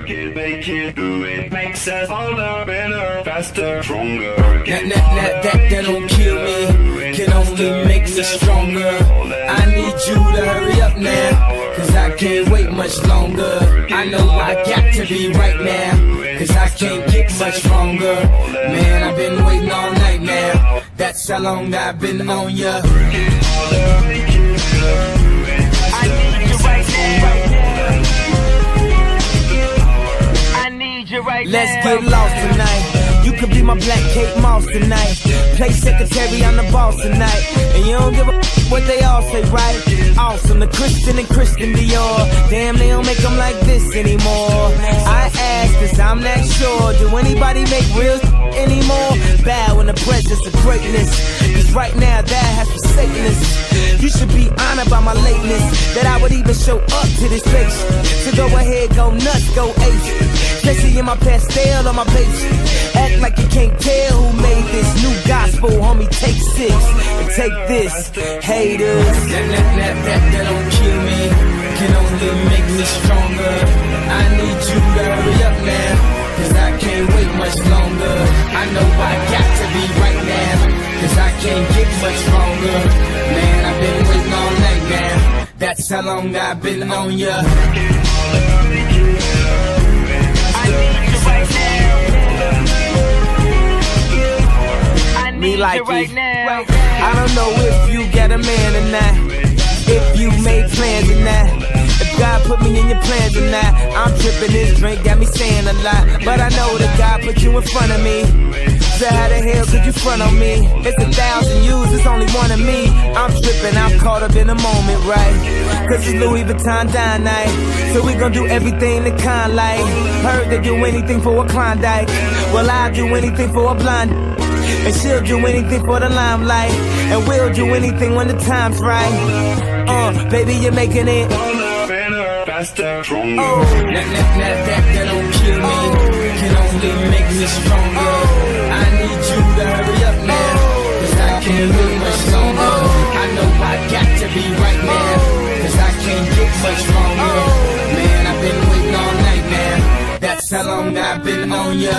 work it, make it, do it. Makes us harder, better, faster, stronger. That don't kill me, can only make me stronger. I need you to hurry up now, cause I can't wait much longer. I know I got to be right now, cause I can't get much stronger. Man, I've been waiting all night now, that's how long I've been on ya. I need you right now. I need you right now. Let's get lost tonight. You could be my black Kate Moss tonight. Play secretary, I'm the boss tonight. And you don't give a what they all say, right? Awesome, the Christian and Christian Dior. Damn, they don't make them like this anymore. I ask, cause I'm not sure. Do anybody make real anymore? Bow in the presence of greatness, cause right now that has forsaken us. You should be honored by my lateness, that I would even show up to this place. So go ahead, go nuts, go ace. Especially in my pastel on my page. Act like you can't tell who made this new gospel, homie. Take 6 and take this, haters. That don't kill me, can only make me stronger. I need you to hurry up now, cause I can't wait much longer. I know I got to be right now, cause I can't get much stronger. Man, I've been waiting all night now, that's how long I've been on ya. Me like right it. now. I don't know if you got a man or not, if you made plans or not, if God put me in your plans or not. I'm tripping, this drink got me saying a lot, but I know that God put you in front of me. So how the hell could you front on me? It's 1,000 yous, it's only one of me. I'm tripping, I'm caught up in the moment, right? Cause it's Louis Vuitton dine night, so we gon' do everything the kind like. Heard they do anything for a Klondike, well I'll do anything for a blonde. And she'll do anything for the limelight, and we'll do anything when the time's right. Baby, you're making it Better, faster, stronger. that don't kill me, can only make me stronger. I need you to hurry up now, cause I can't wait much longer. I know I got to be right now, cause I can't get much stronger. Man, I've been waiting all night now, that's how long I've been on ya.